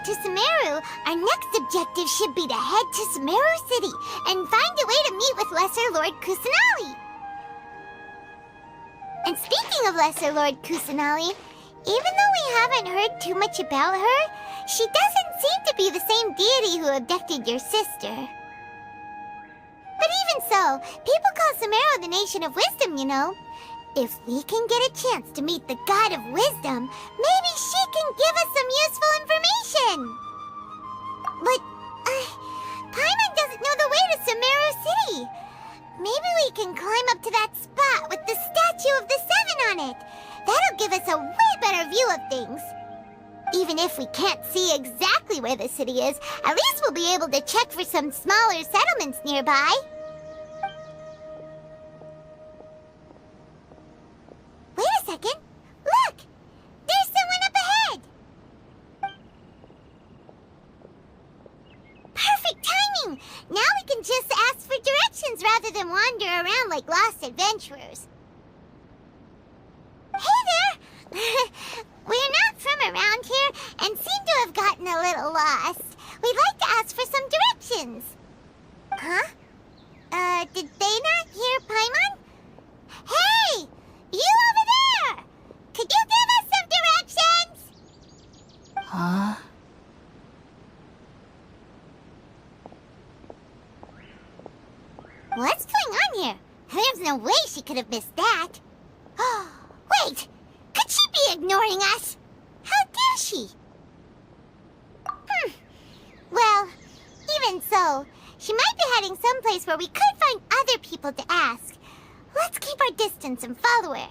To Sumeru, our next objective should be to head to Sumeru City and find a way to meet with Lesser Lord Kusanali. And speaking of Lesser Lord Kusanali, even though we haven't heard too much about her, she doesn't seem to be the same deity who abducted your sister. But even so, people call Sumeru the Nation of Wisdom, you know. If we can get a chance to meet the God of Wisdom, maybe she can give us some useful information. But, Paimon doesn't know the way to Sumeru City. Maybe we can climb up to that spot with the statue of the Seven on it. That'll give us a way better view of things. Even if we can't see exactly where the city is, at least we'll be able to check for some smaller settlements nearby. Wait a second. Look! There's someone up ahead! Perfect timing! Now we can just ask for directions rather than wander around like lost adventurers. Hey there! We're not from around here and seem to have gotten a little lost. We'd like to ask for some directions. Huh? Did they not hear Paimon? Hey! You over there! Could you give us some directions? Huh? What's going on here? There's no way she could have missed that. Wait! Could she be ignoring us? How dare she? Well, even so, she might be heading someplace where we could find other people to ask. Let's keep our distance and follow her.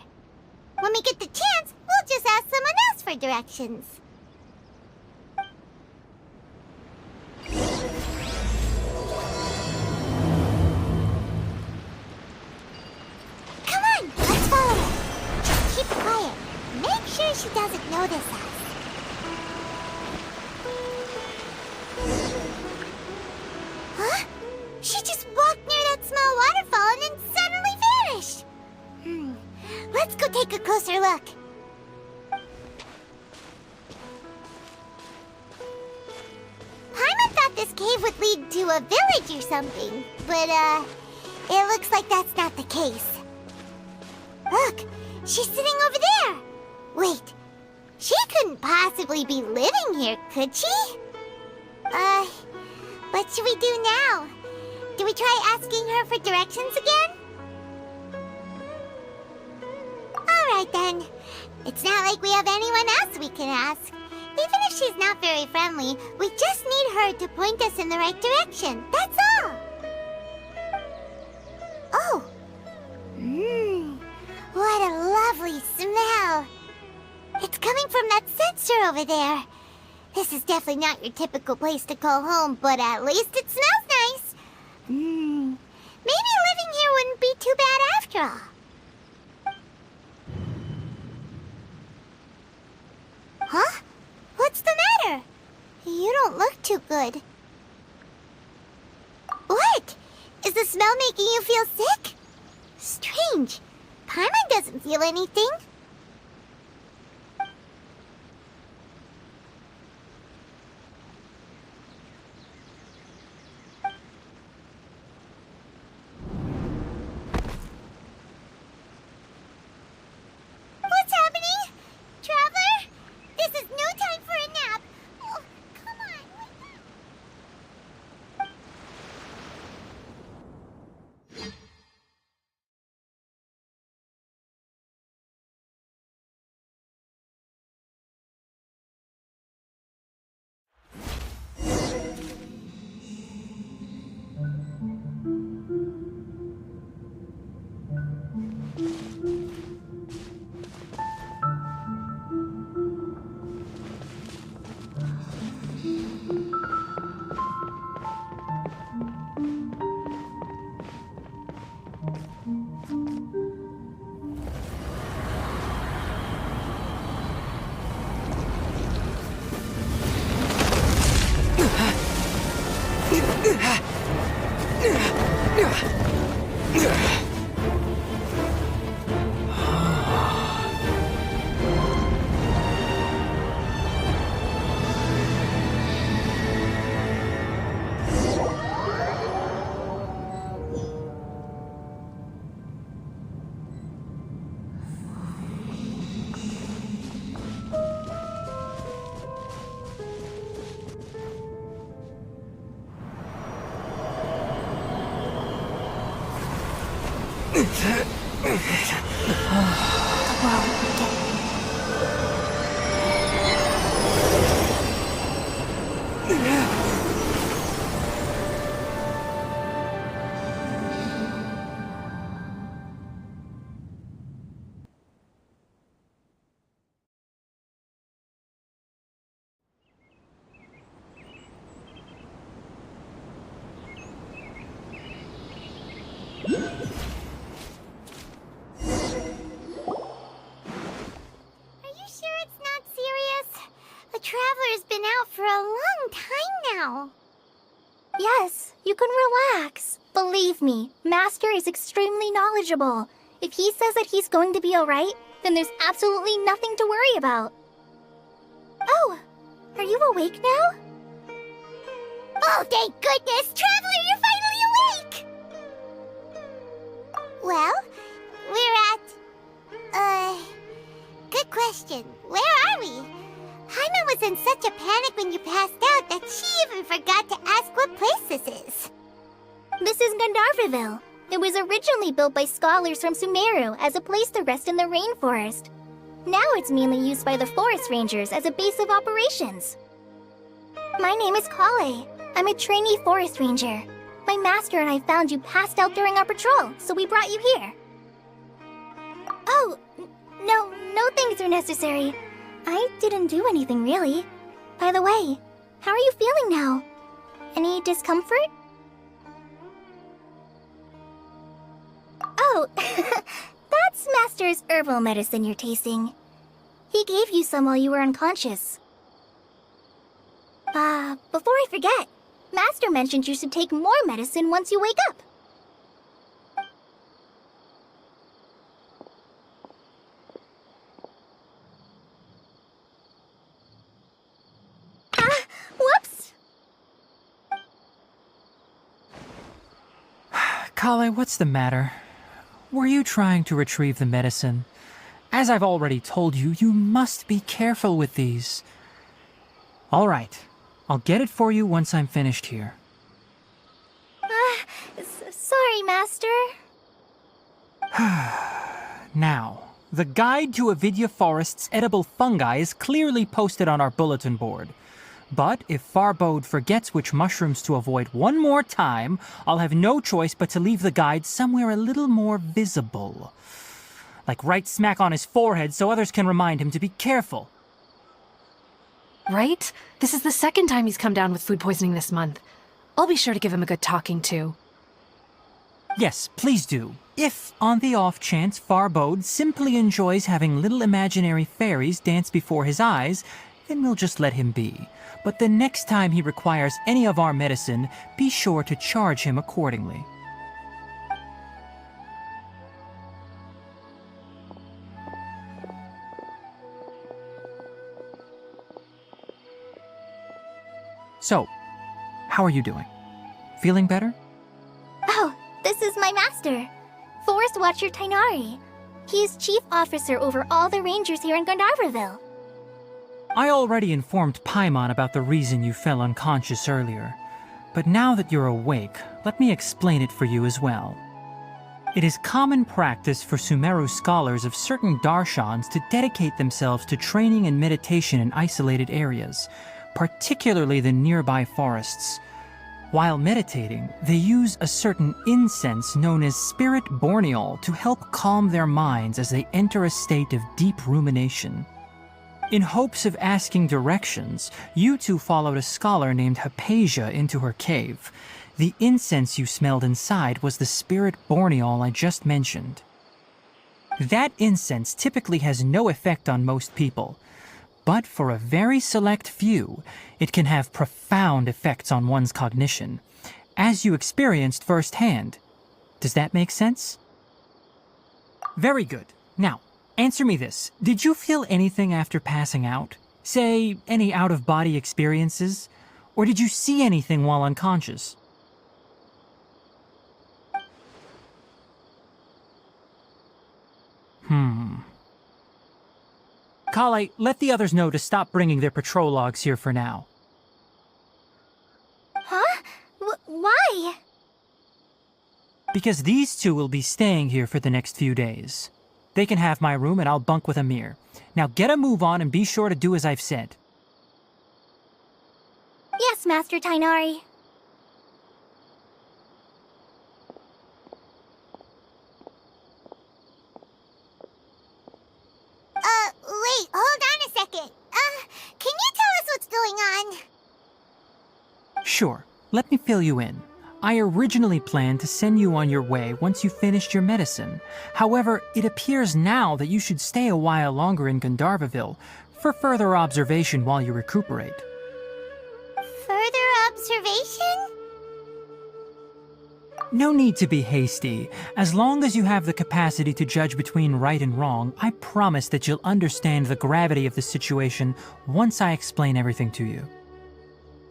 When we get the chance, we'll just ask someone else for directions. Come on, let's follow her. Just keep quiet. Make sure she doesn't notice us. Huh? She just walked near that small waterfall and then suddenly vanished. Let's go take a closer look. Paimon thought this cave would lead to a village or something, but it looks like that's not the case. Look, she's sitting over there. Wait, she couldn't possibly be living here, could she? What should we do now? Do we try asking her for directions again? Alright then. It's not like we have anyone else we can ask. Even if she's not very friendly, we just need her to point us in the right direction. That's all. Oh. What a lovely smell. It's coming from that sensor over there. This is definitely not your typical place to call home, but at least it smells nice. Maybe living here wouldn't be too bad after all. Huh? What's the matter? You don't look too good. What? Is the smell making you feel sick? Strange. Paimon doesn't feel anything. What's happening? Traveler? Traveler's been out for a long time now. Yes, you can relax. Believe me, Master is extremely knowledgeable. If he says that he's going to be alright, then there's absolutely nothing to worry about. Oh, are you awake now? Oh, thank goodness! Traveler, you're finally awake! Well, we're at... Good question. Where are we? Haima was in such a panic when you passed out that she even forgot to ask what place this is. This is Gandharvaville. It was originally built by scholars from Sumeru as a place to rest in the rainforest. Now it's mainly used by the forest rangers as a base of operations. My name is Kale. I'm a trainee forest ranger. My master and I found you passed out during our patrol, so we brought you here. Oh, no things are necessary. I didn't do anything, really. By the way, how are you feeling now? Any discomfort? Oh, that's Master's herbal medicine you're tasting. He gave you some while you were unconscious. Before I forget, Master mentioned you should take more medicine once you wake up. Whoops! Kale, what's the matter? Were you trying to retrieve the medicine? As I've already told you, you must be careful with these. All right, I'll get it for you once I'm finished here. Sorry, Master. Now, the guide to Avidya Forest's edible fungi is clearly posted on our bulletin board. But if Farbode forgets which mushrooms to avoid one more time, I'll have no choice but to leave the guide somewhere a little more visible. Like right smack on his forehead so others can remind him to be careful. Right? This is the second time he's come down with food poisoning this month. I'll be sure to give him a good talking to. Yes, please do. If, on the off chance, Farbode simply enjoys having little imaginary fairies dance before his eyes, then we'll just let him be. But the next time he requires any of our medicine, be sure to charge him accordingly. So, how are you doing? Feeling better? Oh, this is my master, Forest Watcher Tirai. He is chief officer over all the rangers here in Gandharvaville. I already informed Paimon about the reason you fell unconscious earlier. But now that you're awake, let me explain it for you as well. It is common practice for Sumeru scholars of certain darshans to dedicate themselves to training and meditation in isolated areas, particularly the nearby forests. While meditating, they use a certain incense known as Spirit Borneol to help calm their minds as they enter a state of deep rumination. In hopes of asking directions, you two followed a scholar named Hypatia into her cave. The incense you smelled inside was the spirit borneol I just mentioned. That incense typically has no effect on most people, but for a very select few, it can have profound effects on one's cognition, as you experienced firsthand. Does that make sense? Very good. Now, answer me this. Did you feel anything after passing out? Say, any out-of-body experiences? Or did you see anything while unconscious? Kale, let the others know to stop bringing their patrol logs here for now. Huh? Why? Because these two will be staying here for the next few days. They can have my room and I'll bunk with Amir. Now get a move on and be sure to do as I've said. Yes, Master Tighnari. Wait, hold on a second. Can you tell us what's going on? Sure, let me fill you in. I originally planned to send you on your way once you finished your medicine. However, it appears now that you should stay a while longer in Gandharvaville for further observation while you recuperate. Further observation? No need to be hasty. As long as you have the capacity to judge between right and wrong, I promise that you'll understand the gravity of the situation once I explain everything to you.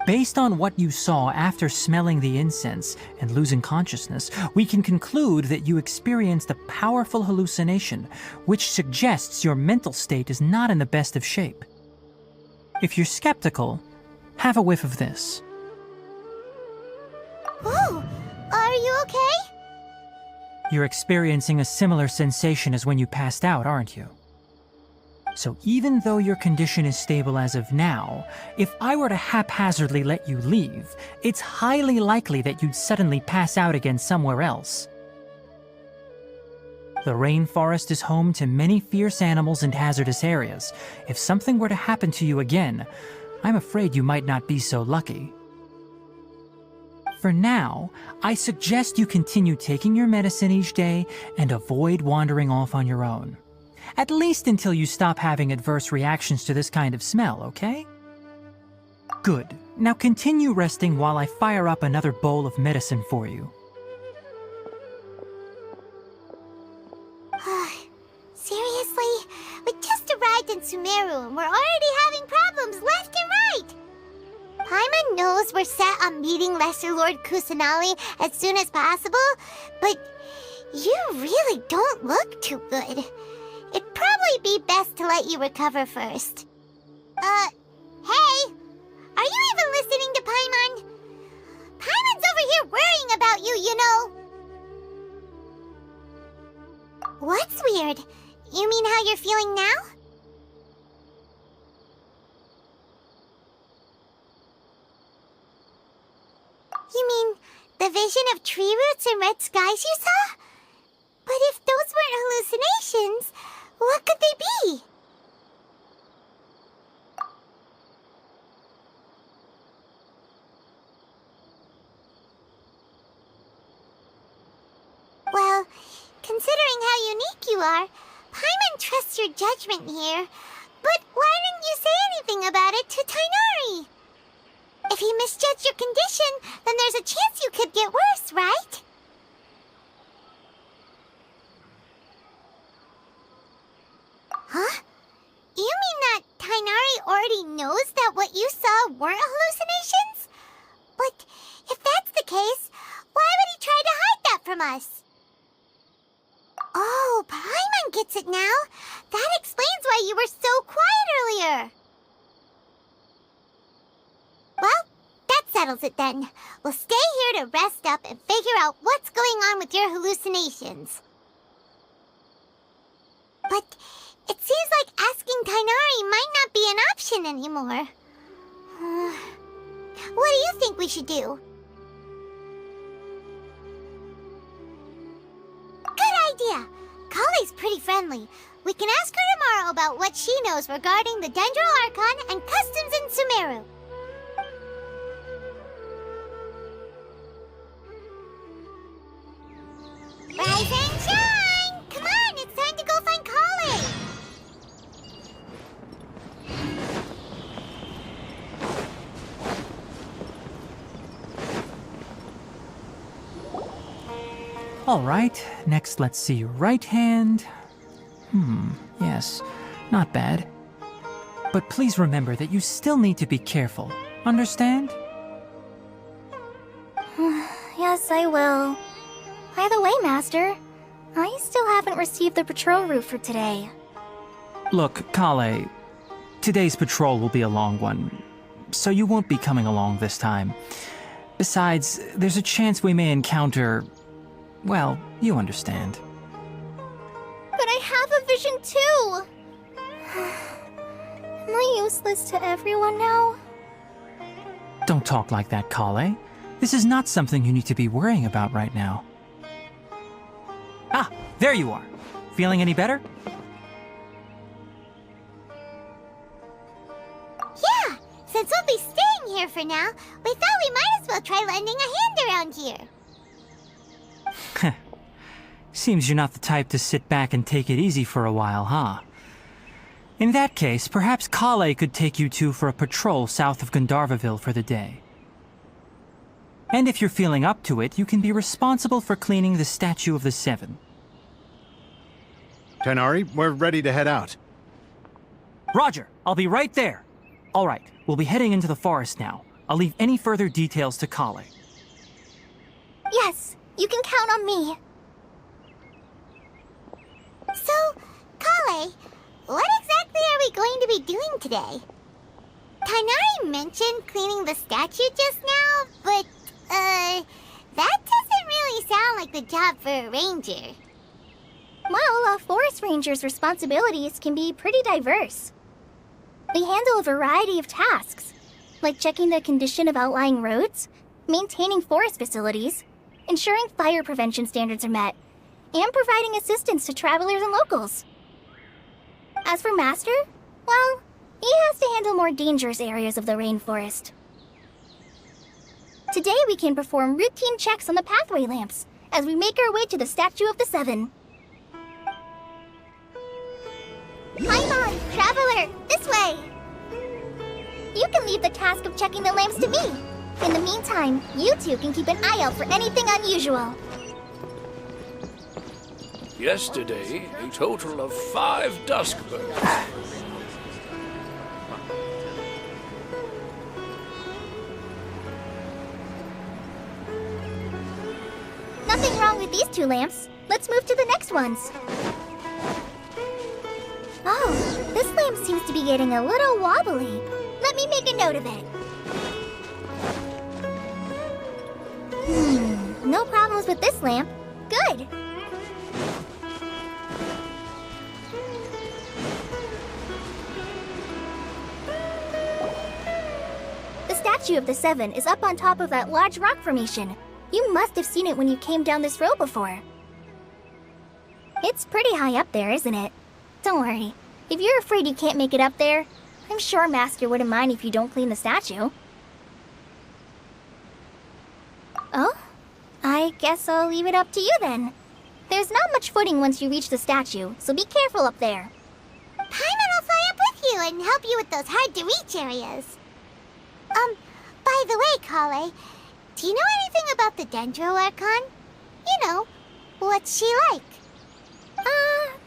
Based on what you saw after smelling the incense and losing consciousness, we can conclude that you experienced a powerful hallucination, which suggests your mental state is not in the best of shape. If you're skeptical, have a whiff of this. Whoa! Are you okay? You're experiencing a similar sensation as when you passed out, aren't you? So even though your condition is stable as of now, if I were to haphazardly let you leave, it's highly likely that you'd suddenly pass out again somewhere else. The rainforest is home to many fierce animals and hazardous areas. If something were to happen to you again, I'm afraid you might not be so lucky. For now, I suggest you continue taking your medicine each day and avoid wandering off on your own. At least until you stop having adverse reactions to this kind of smell, okay? Good. Now continue resting while I fire up another bowl of medicine for you. Seriously? We just arrived in Sumeru and we're already having problems left and right! Paimon knows we're set on meeting Lesser Lord Kusanali as soon as possible, but you really don't look too good. It'd probably be best to let you recover first. Hey! Are you even listening to Paimon? Paimon's over here worrying about you, you know! What's weird? You mean how you're feeling now? You mean the vision of tree roots and red skies you saw? But if those weren't hallucinations, what could they be? Well, considering how unique you are, Paimon trusts your judgment here. But why didn't you say anything about it to Tighnari? If he misjudged your condition, then there's a chance you could get worse, right? Huh? You mean that Tighnari already knows that what you saw weren't hallucinations? But if that's the case, why would he try to hide that from us? Oh, Paimon gets it now. That explains why you were so quiet earlier. Well, that settles it then. We'll stay here to rest up and figure out what's going on with your hallucinations. But it seems like asking Tighnari might not be an option anymore. What do you think we should do? Good idea! Kale's pretty friendly. We can ask her tomorrow about what she knows regarding the Dendro Archon and customs in Sumeru. All right, next let's see your right hand. Yes, not bad. But please remember that you still need to be careful. Understand? Yes, I will. By the way, Master, I still haven't received the patrol route for today. Look, Kale, today's patrol will be a long one, so you won't be coming along this time. Besides, there's a chance we may encounter... well, you understand. But I have a vision too! Am I useless to everyone now? Don't talk like that, Kale. This is not something you need to be worrying about right now. Ah, there you are. Feeling any better? Yeah, since we'll be staying here for now, we thought we might as well try lending a hand around here. Seems you're not the type to sit back and take it easy for a while, huh? In that case, perhaps Kale could take you two for a patrol south of Gandharvaville for the day. And if you're feeling up to it, you can be responsible for cleaning the Statue of the Seven. Tighnari, we're ready to head out. Roger, I'll be right there. All right, we'll be heading into the forest now. I'll leave any further details to Kale. Yes, you can count on me. So, Kale, what exactly are we going to be doing today? Tighnari mentioned cleaning the statue just now, but, that doesn't really sound like the job for a ranger. Well, a forest ranger's responsibilities can be pretty diverse. They handle a variety of tasks, like checking the condition of outlying roads, maintaining forest facilities, ensuring fire prevention standards are met, and providing assistance to travelers and locals. As for Master, well, he has to handle more dangerous areas of the rainforest. Today we can perform routine checks on the pathway lamps as we make our way to the Statue of the Seven. Paimon, Traveler, this way! You can leave the task of checking the lamps to me. In the meantime, you two can keep an eye out for anything unusual. Yesterday, a total of 5 dusk birds. Nothing wrong with these 2 lamps. Let's move to the next ones. Oh, this lamp seems to be getting a little wobbly. Let me make a note of it. No problems with this lamp. Good. The Statue of the Seven is up on top of that large rock formation. You must have seen it when you came down this road before. It's pretty high up there, isn't it? Don't worry. If you're afraid you can't make it up there, I'm sure Master wouldn't mind if you don't clean the statue. Oh? I guess I'll leave it up to you then. There's not much footing once you reach the statue, so be careful up there. Paimon will fly up with you and help you with those hard-to-reach areas. By the way, Kale, do you know anything about the Dendro Archon? You know, what's she like?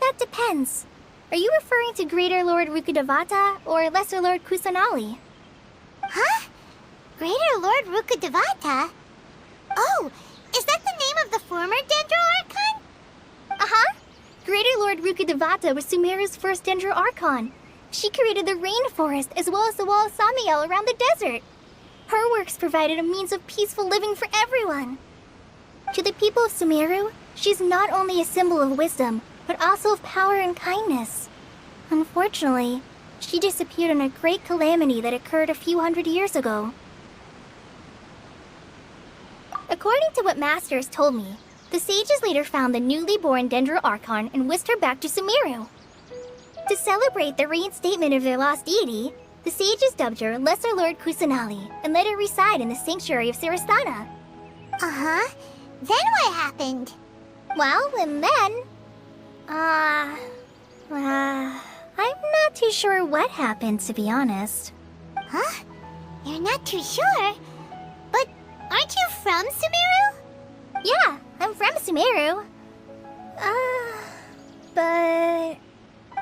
That depends. Are you referring to Greater Lord Rukkhadevata or Lesser Lord Kusanali? Huh? Greater Lord Rukkhadevata? Oh, is that the name of the former Dendro Archon? Uh-huh. Greater Lord Rukkhadevata was Sumeru's first Dendro Archon. She created the rainforest as well as the wall of Samiel around the desert. Her works provided a means of peaceful living for everyone. To the people of Sumeru, she's not only a symbol of wisdom, but also of power and kindness. Unfortunately, she disappeared in a great calamity that occurred a few hundred years ago. According to what Master has told me, the sages later found the newly born Dendro Archon and whisked her back to Sumeru. To celebrate the reinstatement of their lost deity, the sages dubbed her Lesser Lord Kusanali and let her reside in the sanctuary of Sarasthana. Uh-huh. Then what happened? Well, and then... I'm not too sure what happened, to be honest. Huh? You're not too sure? But aren't you from Sumeru? Yeah, I'm from Sumeru. But...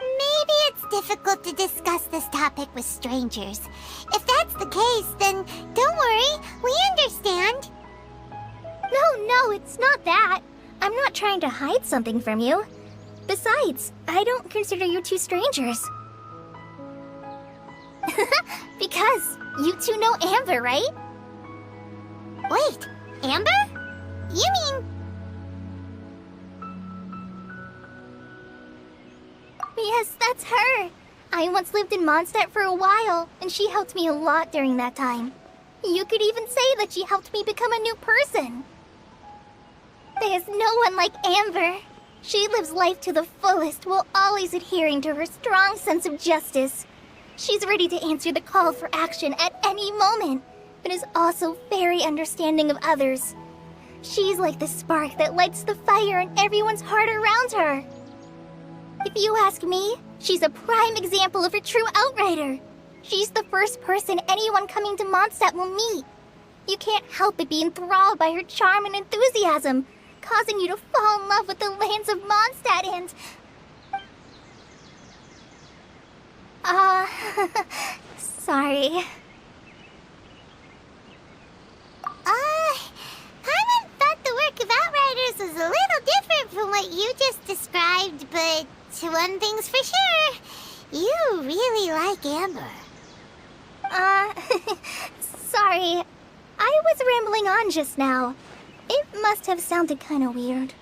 Maybe it's difficult to discuss this topic with strangers. If that's the case, then don't worry, we understand. No, it's not that. I'm not trying to hide something from you. Besides, I don't consider you two strangers. Because you two know Amber, right? Wait, Amber? You mean... Yes, that's her. I once lived in Mondstadt for a while, and she helped me a lot during that time. You could even say that she helped me become a new person. There's no one like Amber. She lives life to the fullest while always adhering to her strong sense of justice. She's ready to answer the call for action at any moment, but is also very understanding of others. She's like the spark that lights the fire in everyone's heart around her. If you ask me, she's a prime example of a true outrider. She's the first person anyone coming to Mondstadt will meet. You can't help but be enthralled by her charm and enthusiasm, causing you to fall in love with the lands of Mondstadt and... sorry. Paimon thought the work of Outriders was a little different from what you just described, but one thing's for sure, you really like Amber. Sorry. I was rambling on just now. It must have sounded kinda weird.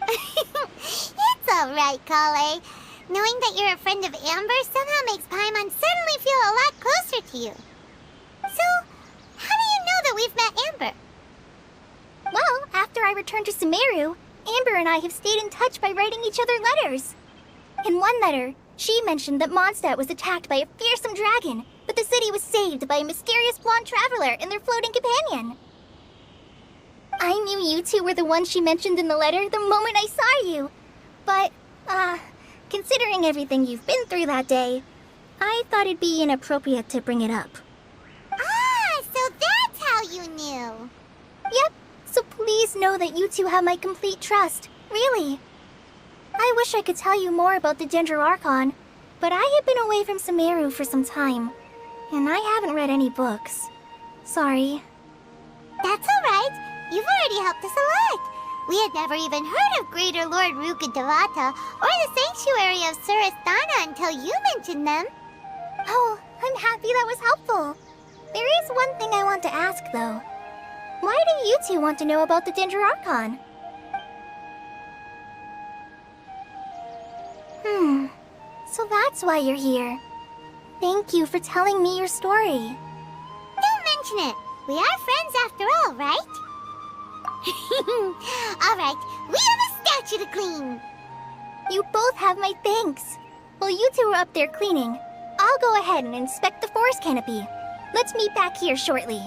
It's alright, Kale. Knowing that you're a friend of Amber somehow makes Paimon suddenly feel a lot closer to you. So, how do you know that we've met Amber? Well, after I returned to Sumeru, Amber and I have stayed in touch by writing each other letters. In one letter, she mentioned that Mondstadt was attacked by a fearsome dragon, but the city was saved by a mysterious blonde traveler and their floating companion. I knew you two were the ones she mentioned in the letter the moment I saw you. But, considering everything you've been through that day, I thought it'd be inappropriate to bring it up. Ah, so that's how you knew. Yep, so please know that you two have my complete trust, really. I wish I could tell you more about the Dendro Archon, but I have been away from Sumeru for some time, and I haven't read any books. Sorry. That's alright. You've already helped us a lot. We had never even heard of Greater Lord Ruka Devata or the Sanctuary of Surasthana until you mentioned them. Oh, I'm happy that was helpful. There is one thing I want to ask, though. Why do you two want to know about the Dendro Archon? So that's why you're here. Thank you for telling me your story. Don't mention it. We are friends after all, right? Alright, we have a statue to clean. You both have my thanks. While you two are up there cleaning, I'll go ahead and inspect the forest canopy. Let's meet back here shortly.